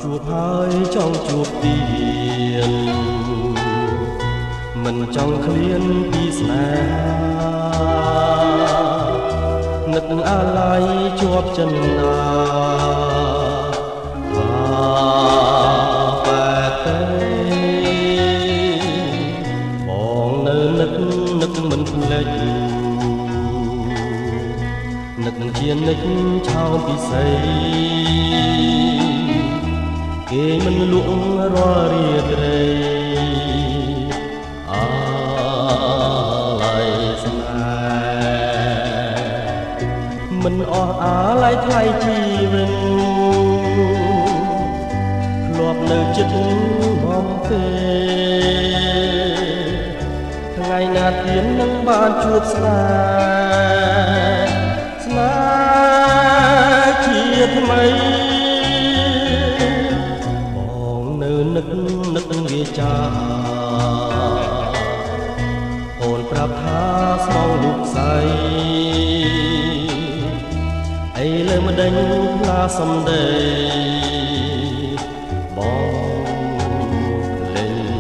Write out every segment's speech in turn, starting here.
ជួបហើយចង់ជួបទៀតមិនចង់ឃ្លានពីស្នេហានឹកអាឡ័យជាប់ចិន្តាបែបទេបងនៅនឹកមិនភ្លេចនឹកនឹងជានិច្ចឆោមពិសីគេមិនលក់រាល់រាត្រីអាឡ័យស្នេហ៍មិនអស់អាឡ័យថ្លៃជីវិតធ្លាប់នៅចិត្តបំពេថ្ងៃណាទៀតនឹងបានជួបស្នេហ៍ជាថ្មីនឹកវាចាអូនប្រាប់ថាស្មងលូកស្អីអីលើម្ដេចផ្លាសំដីបងលេង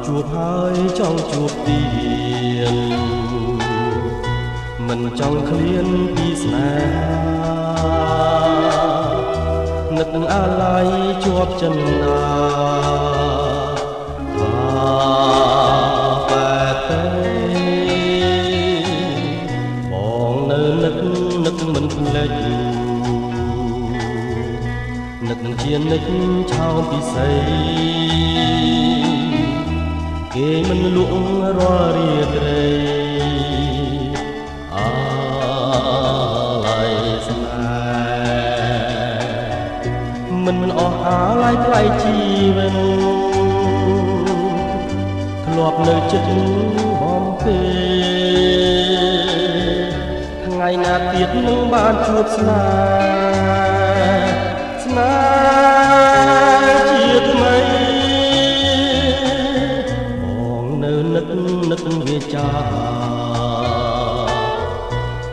ជួបហើយចង់ជួបទៀតមិនចង់ឃ្លានពីស្នេហានឹកអាឡ័យជាប់ចិន្តាបែបទេបងនៅនឹកមិនភ្លេចនឹកនឹងជានិច្ចឆោមពិសីគេមិនលក់រាល់រាត្រីអាឡ័យស្នេហ៍មិនអស់អាឡ័យថ្លៃជីវិតធ្លាប់នៅចិត្តបំពេថ្ងៃណាទៀតនឹងបានជួបស្នេហ៍ជាថ្មីនឹកវាចា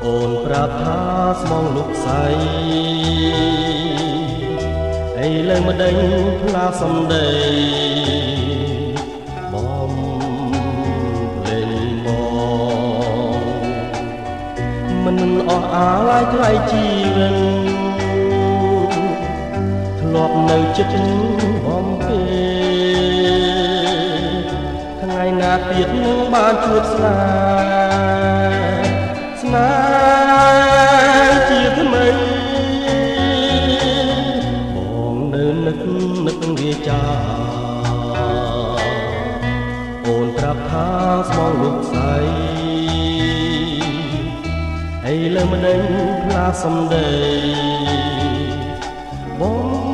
អូនប្រាប់ថាស្មងលុកស្អីអីលើម្ដេចផ្លាសំដីបងលេងមិនអស់អាឡ័យថ្លៃជីវិតធ្លាប់នៅចិត្តបំពេថ្ងៃណាទៀតនឹងបានជួបស្នេហ៍ជាថ្មីបងនៅនឹកវាចាអូនប្រាប់ថាស្មងលុកស្អីអីលើម្ដេចផ្លាសំដីបង